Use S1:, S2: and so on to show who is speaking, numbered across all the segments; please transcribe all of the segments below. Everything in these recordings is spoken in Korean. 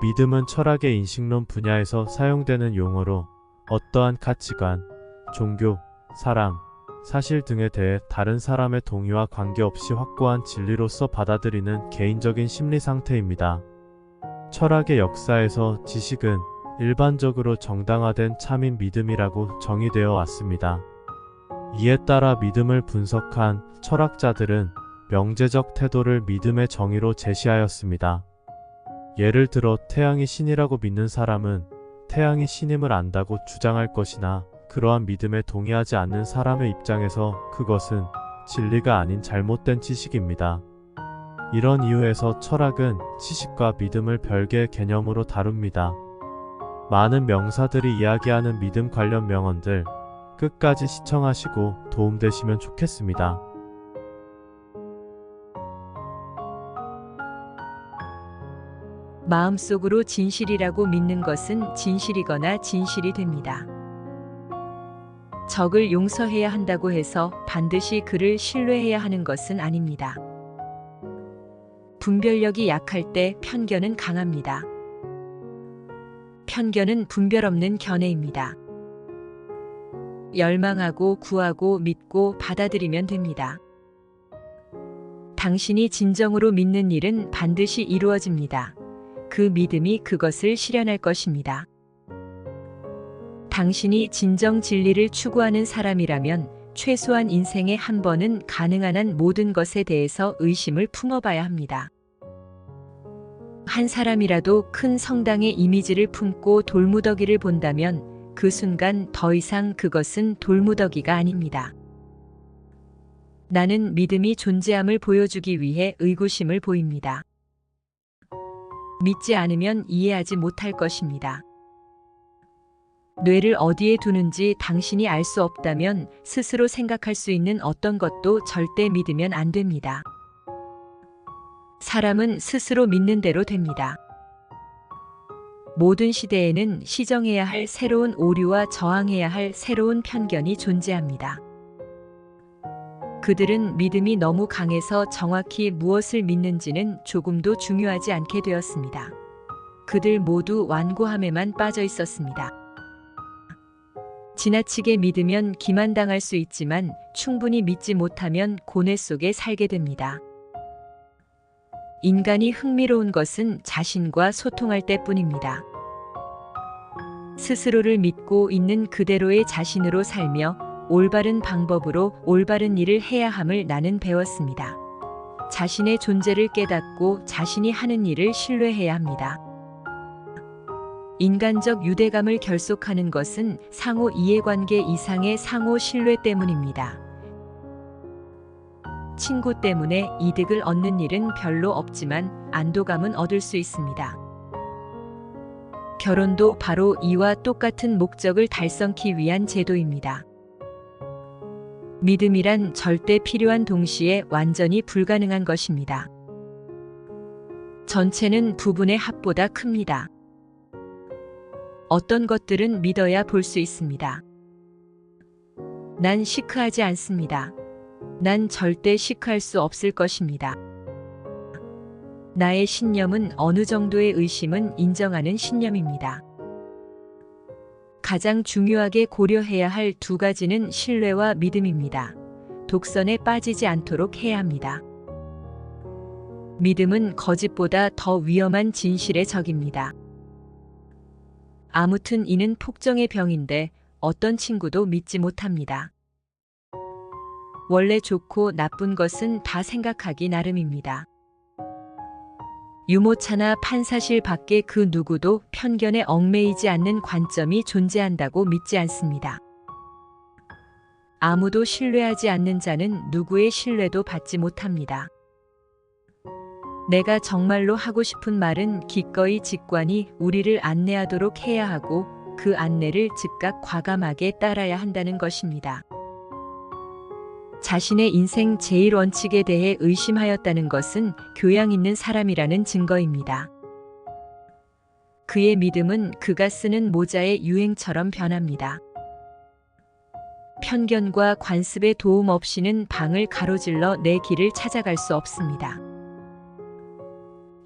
S1: 믿음은 철학의 인식론 분야에서 사용되는 용어로 어떠한 가치관, 종교, 사랑, 사실 등에 대해 다른 사람의 동의와 관계없이 확고한 진리로서 받아들이는 개인적인 심리 상태입니다. 철학의 역사에서 지식은 일반적으로 정당화된 참인 믿음이라고 정의되어 왔습니다. 이에 따라 믿음을 분석한 철학자들은 명제적 태도를 믿음의 정의로 제시하였습니다. 예를 들어 태양이 신이라고 믿는 사람은 태양이 신임을 안다고 주장할 것이나, 그러한 믿음에 동의하지 않는 사람의 입장에서 그것은 진리가 아닌 잘못된 지식입니다. 이런 이유에서 철학은 지식과 믿음을 별개의 개념으로 다룹니다. 많은 명사들이 이야기하는 믿음 관련 명언들 끝까지 시청하시고 도움되시면 좋겠습니다.
S2: 마음속으로 진실이라고 믿는 것은 진실이거나 진실이 됩니다. 적을 용서해야 한다고 해서 반드시 그를 신뢰해야 하는 것은 아닙니다. 분별력이 약할 때 편견은 강합니다. 편견은 분별 없는 견해입니다. 열망하고 구하고 믿고 받아들이면 됩니다. 당신이 진정으로 믿는 일은 반드시 이루어집니다. 그 믿음이 그것을 실현할 것입니다. 당신이 진정 진리를 추구하는 사람이라면 최소한 인생에 한 번은 가능한 한 모든 것에 대해서 의심을 품어봐야 합니다. 한 사람이라도 큰 성당의 이미지를 품고 돌무더기를 본다면 그 순간 더 이상 그것은 돌무더기가 아닙니다. 나는 믿음이 존재함을 보여주기 위해 의구심을 보입니다. 믿지 않으면 이해하지 못할 것입니다. 뇌를 어디에 두는지 당신이 알 수 없다면 스스로 생각할 수 있는 어떤 것도 절대 믿으면 안 됩니다. 사람은 스스로 믿는 대로 됩니다. 모든 시대에는 시정해야 할 새로운 오류와 저항해야 할 새로운 편견이 존재합니다. 그들은 믿음이 너무 강해서 정확히 무엇을 믿는지는 조금도 중요하지 않게 되었습니다. 그들 모두 완고함에만 빠져 있었습니다. 지나치게 믿으면 기만당할 수 있지만 충분히 믿지 못하면 고뇌 속에 살게 됩니다. 인간이 흥미로운 것은 자신과 소통할 때뿐입니다. 스스로를 믿고 있는 그대로의 자신으로 살며 올바른 방법으로 올바른 일을 해야 함을 나는 배웠습니다. 자신의 존재를 깨닫고 자신이 하는 일을 신뢰해야 합니다. 인간적 유대감을 결속하는 것은 상호 이해관계 이상의 상호 신뢰 때문입니다. 친구 때문에 이득을 얻는 일은 별로 없지만 안도감은 얻을 수 있습니다. 결혼도 바로 이와 똑같은 목적을 달성하기 위한 제도입니다. 믿음이란 절대 필요한 동시에 완전히 불가능한 것입니다. 전체는 부분의 합보다 큽니다. 어떤 것들은 믿어야 볼 수 있습니다. 난 시크하지 않습니다. 난 절대 시크할 수 없을 것입니다. 나의 신념은 어느 정도의 의심은 인정하는 신념입니다. 가장 중요하게 고려해야 할 두 가지는 신뢰와 믿음입니다. 독선에 빠지지 않도록 해야 합니다. 믿음은 거짓보다 더 위험한 진실의 적입니다. 아무튼 이는 폭정의 병인데 어떤 친구도 믿지 못합니다. 원래 좋고 나쁜 것은 다 생각하기 나름입니다. 유모차나 판사실 밖에 그 누구도 편견에 얽매이지 않는 관점이 존재한다고 믿지 않습니다. 아무도 신뢰하지 않는 자는 누구의 신뢰도 받지 못합니다. 내가 정말로 하고 싶은 말은 기꺼이 직관이 우리를 안내하도록 해야 하고 그 안내를 즉각 과감하게 따라야 한다는 것입니다. 자신의 인생 제일 원칙에 대해 의심하였다는 것은 교양 있는 사람이라는 증거입니다. 그의 믿음은 그가 쓰는 모자의 유행처럼 변합니다. 편견과 관습의 도움 없이는 방을 가로질러 내 길을 찾아갈 수 없습니다.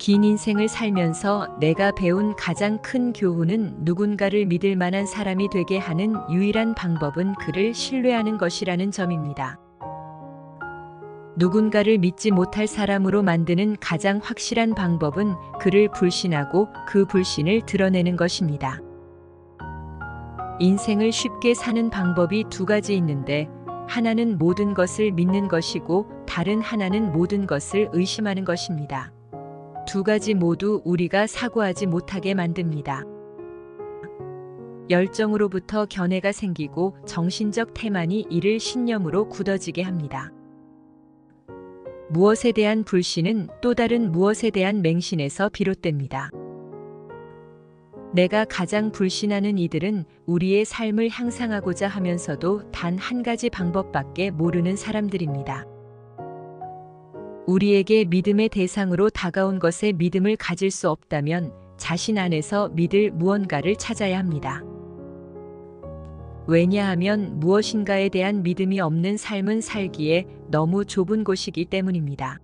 S2: 긴 인생을 살면서 내가 배운 가장 큰 교훈은 누군가를 믿을 만한 사람이 되게 하는 유일한 방법은 그를 신뢰하는 것이라는 점입니다. 누군가를 믿지 못할 사람으로 만드는 가장 확실한 방법은 그를 불신하고 그 불신을 드러내는 것입니다. 인생을 쉽게 사는 방법이 두 가지 있는데, 하나는 모든 것을 믿는 것이고 다른 하나는 모든 것을 의심하는 것입니다. 두 가지 모두 우리가 사고하지 못하게 만듭니다. 열정으로부터 견해가 생기고 정신적 태만이 이를 신념으로 굳어지게 합니다. 무엇에 대한 불신은 또 다른 무엇에 대한 맹신에서 비롯됩니다. 내가 가장 불신하는 이들은 우리의 삶을 향상하고자 하면서도 단 한 가지 방법밖에 모르는 사람들입니다. 우리에게 믿음의 대상으로 다가온 것에 믿음을 가질 수 없다면 자신 안에서 믿을 무언가를 찾아야 합니다. 왜냐하면 무엇인가에 대한 믿음이 없는 삶은 살기에 너무 좁은 곳이기 때문입니다.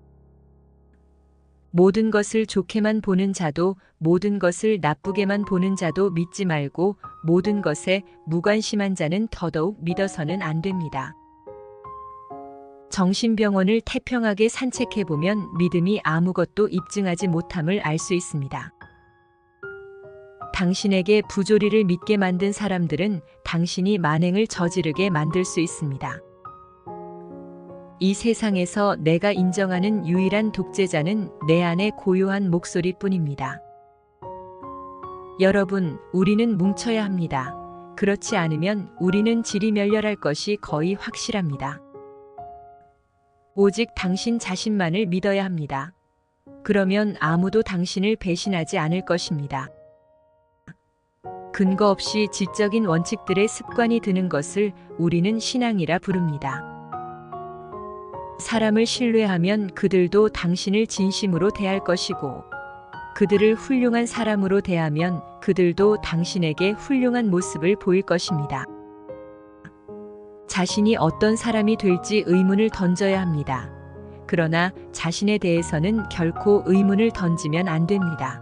S2: 모든 것을 좋게만 보는 자도 모든 것을 나쁘게만 보는 자도 믿지 말고 모든 것에 무관심한 자는 더더욱 믿어서는 안 됩니다. 정신병원을 태평하게 산책해보면 믿음이 아무것도 입증하지 못함을 알 수 있습니다. 당신에게 부조리를 믿게 만든 사람들은 당신이 만행을 저지르게 만들 수 있습니다. 이 세상에서 내가 인정하는 유일한 독재자는 내 안의 고요한 목소리뿐입니다. 여러분, 우리는 뭉쳐야 합니다. 그렇지 않으면 우리는 지리멸렬할 것이 거의 확실합니다. 오직 당신 자신만을 믿어야 합니다. 그러면 아무도 당신을 배신하지 않을 것입니다. 근거 없이 지적인 원칙들의 습관이 드는 것을 우리는 신앙이라 부릅니다. 사람을 신뢰하면 그들도 당신을 진심으로 대할 것이고, 그들을 훌륭한 사람으로 대하면 그들도 당신에게 훌륭한 모습을 보일 것입니다. 자신이 어떤 사람이 될지 의문을 던져야 합니다. 그러나 자신에 대해서는 결코 의문을 던지면 안 됩니다.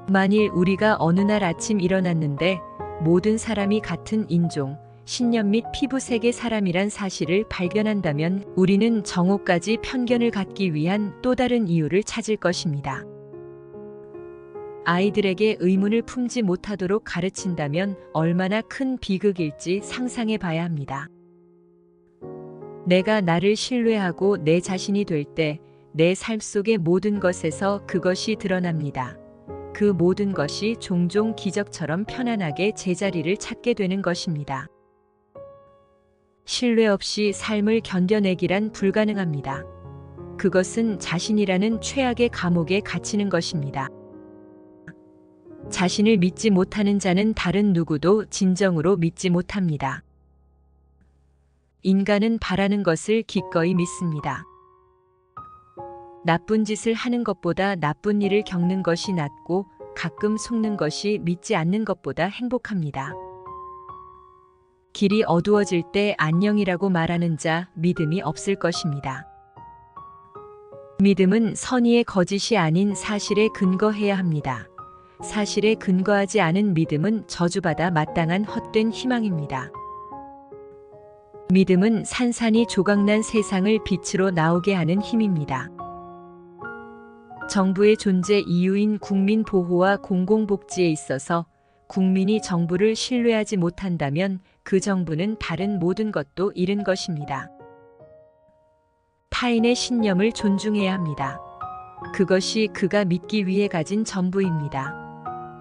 S2: 만일 우리가 어느 날 아침 일어났는데 모든 사람이 같은 인종, 신념 및 피부색의 사람이란 사실을 발견한다면 우리는 정오까지 편견을 갖기 위한 또 다른 이유를 찾을 것입니다. 아이들에게 의문을 품지 못하도록 가르친다면 얼마나 큰 비극일지 상상해 봐야 합니다. 내가 나를 신뢰하고 내 자신이 될 때 내 삶 속의 모든 것에서 그것이 드러납니다. 그 모든 것이 종종 기적처럼 편안하게 제자리를 찾게 되는 것입니다. 신뢰 없이 삶을 견뎌내기란 불가능합니다. 그것은 자신이라는 최악의 감옥에 갇히는 것입니다. 자신을 믿지 못하는 자는 다른 누구도 진정으로 믿지 못합니다. 인간은 바라는 것을 기꺼이 믿습니다. 나쁜 짓을 하는 것보다 나쁜 일을 겪는 것이 낫고 가끔 속는 것이 믿지 않는 것보다 행복합니다. 길이 어두워질 때 안녕이라고 말하는 자 믿음이 없을 것입니다. 믿음은 선의의 거짓이 아닌 사실에 근거해야 합니다. 사실에 근거하지 않은 믿음은 저주받아 마땅한 헛된 희망입니다. 믿음은 산산이 조각난 세상을 빛으로 나오게 하는 힘입니다. 정부의 존재 이유인 국민 보호와 공공복지에 있어서 국민이 정부를 신뢰하지 못한다면 그 정부는 다른 모든 것도 잃은 것입니다. 타인의 신념을 존중해야 합니다. 그것이 그가 믿기 위해 가진 전부입니다.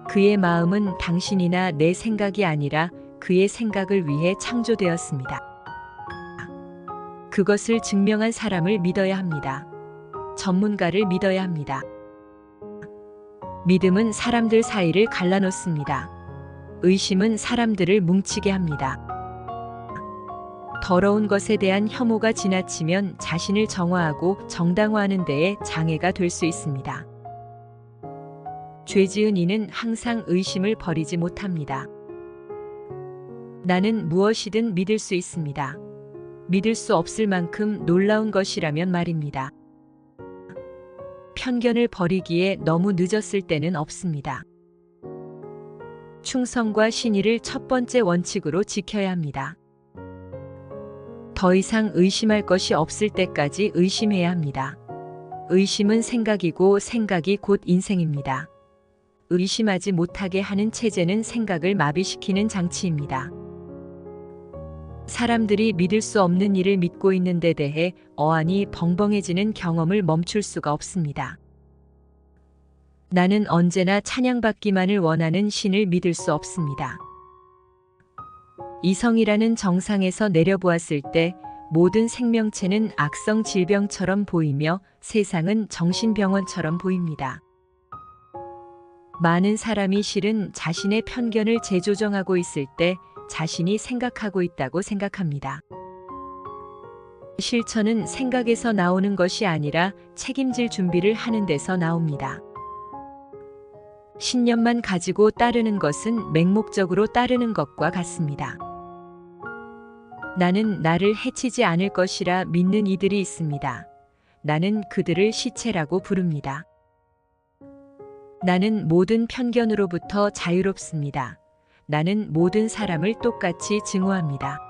S2: 그의 마음은 당신이나 내 생각이 아니라 그의 생각을 위해 창조되었습니다. 그것을 증명한 사람을 믿어야 합니다. 전문가를 믿어야 합니다. 믿음은 사람들 사이를 갈라놓습니다. 의심은 사람들을 뭉치게 합니다. 더러운 것에 대한 혐오가 지나치면 자신을 정화하고 정당화하는 데에 장애가 될 수 있습니다. 죄 지은 이는 항상 의심을 버리지 못합니다. 나는 무엇이든 믿을 수 있습니다. 믿을 수 없을 만큼 놀라운 것이라면 말입니다. 편견을 버리기에 너무 늦었을 때는 없습니다. 충성과 신의를 첫 번째 원칙으로 지켜야 합니다. 더 이상 의심할 것이 없을 때까지 의심해야 합니다. 의심은 생각이고 생각이 곧 인생입니다. 의심하지 못하게 하는 체제는 생각을 마비시키는 장치입니다. 사람들이 믿을 수 없는 일을 믿고 있는 데 대해 어안이 벙벙해지는 경험을 멈출 수가 없습니다. 나는 언제나 찬양받기만을 원하는 신을 믿을 수 없습니다. 이성이라는 정상에서 내려보았을 때 모든 생명체는 악성 질병처럼 보이며 세상은 정신병원처럼 보입니다. 많은 사람이 실은 자신의 편견을 재조정하고 있을 때 자신이 생각하고 있다고 생각합니다. 실천은 생각에서 나오는 것이 아니라 책임질 준비를 하는 데서 나옵니다. 신념만 가지고 따르는 것은 맹목적으로 따르는 것과 같습니다. 나는 나를 해치지 않을 것이라 믿는 이들이 있습니다. 나는 그들을 시체라고 부릅니다. 나는 모든 편견으로부터 자유롭습니다. 나는 모든 사람을 똑같이 증오합니다.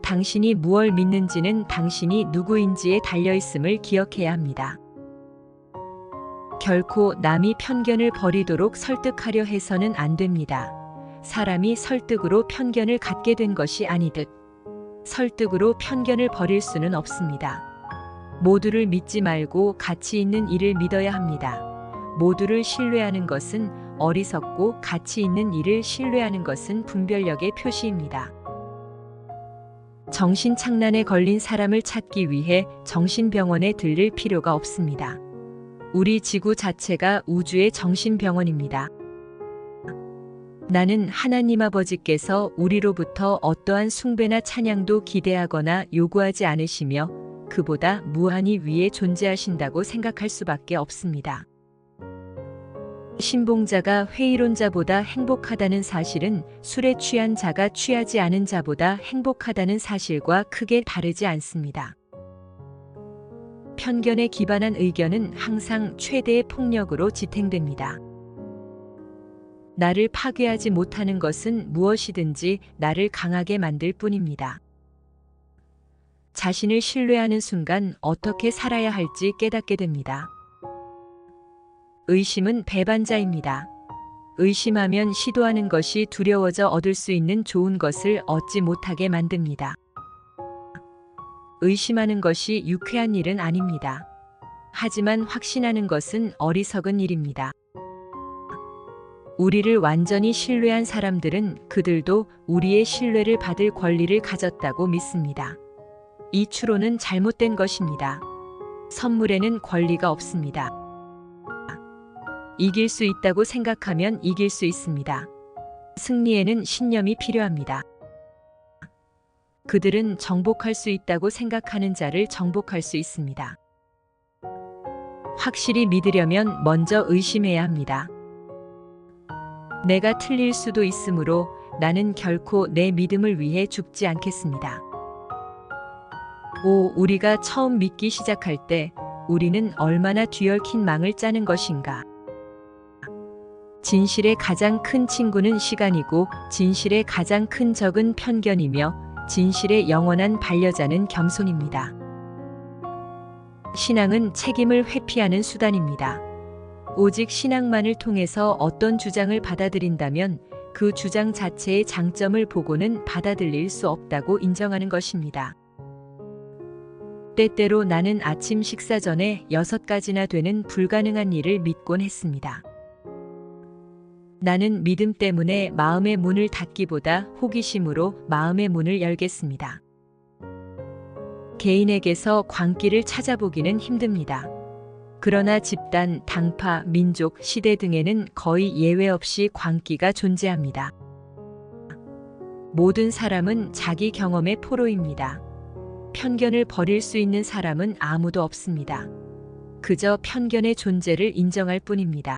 S2: 당신이 무엇을 믿는지는 당신이 누구인지에 달려있음을 기억해야 합니다. 결코 남이 편견을 버리도록 설득하려 해서는 안 됩니다. 사람이 설득으로 편견을 갖게 된 것이 아니듯 설득으로 편견을 버릴 수는 없습니다. 모두를 믿지 말고 가치 있는 이를 믿어야 합니다. 모두를 신뢰하는 것은 어리석고 가치 있는 이를 신뢰하는 것은 분별력의 표시입니다. 정신착란에 걸린 사람을 찾기 위해 정신병원에 들릴 필요가 없습니다. 우리 지구 자체가 우주의 정신병원입니다. 나는 하나님 아버지께서 우리로부터 어떠한 숭배나 찬양도 기대하거나 요구하지 않으시며 그보다 무한히 위에 존재하신다고 생각할 수밖에 없습니다. 신봉자가 회의론자보다 행복하다는 사실은 술에 취한 자가 취하지 않은 자보다 행복하다는 사실과 크게 다르지 않습니다. 편견에 기반한 의견은 항상 최대의 폭력으로 지탱됩니다. 나를 파괴하지 못하는 것은 무엇이든지 나를 강하게 만들 뿐입니다. 자신을 신뢰하는 순간 어떻게 살아야 할지 깨닫게 됩니다. 의심은 배반자입니다. 의심하면 시도하는 것이 두려워져 얻을 수 있는 좋은 것을 얻지 못하게 만듭니다. 의심하는 것이 유쾌한 일은 아닙니다. 하지만 확신하는 것은 어리석은 일입니다. 우리를 완전히 신뢰한 사람들은 그들도 우리의 신뢰를 받을 권리를 가졌다고 믿습니다. 이 추론은 잘못된 것입니다. 선물에는 권리가 없습니다. 이길 수 있다고 생각하면 이길 수 있습니다. 승리에는 신념이 필요합니다. 그들은 정복할 수 있다고 생각하는 자를 정복할 수 있습니다. 확실히 믿으려면 먼저 의심해야 합니다. 내가 틀릴 수도 있으므로 나는 결코 내 믿음을 위해 죽지 않겠습니다. 우리가 처음 믿기 시작할 때 우리는 얼마나 뒤얽힌 망을 짜는 것인가. 진실의 가장 큰 친구는 시간이고 진실의 가장 큰 적은 편견이며 진실의 영원한 반려자는 겸손입니다. 신앙은 책임을 회피하는 수단입니다. 오직 신앙만을 통해서 어떤 주장을 받아들인다면 그 주장 자체의 장점을 보고는 받아들일 수 없다고 인정하는 것입니다. 때때로 나는 아침 식사 전에 6가지나 되는 불가능한 일을 믿곤 했습니다. 나는 믿음 때문에 마음의 문을 닫기보다 호기심으로 마음의 문을 열겠습니다. 개인에게서 광기를 찾아보기는 힘듭니다. 그러나 집단, 당파, 민족, 시대 등에는 거의 예외 없이 광기가 존재합니다. 모든 사람은 자기 경험의 포로입니다. 편견을 버릴 수 있는 사람은 아무도 없습니다. 그저 편견의 존재를 인정할 뿐입니다.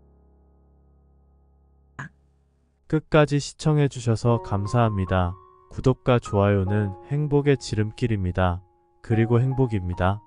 S1: 끝까지 시청해 주셔서 감사합니다. 구독과 좋아요는 행복의 지름길입니다. 그리고 행복입니다.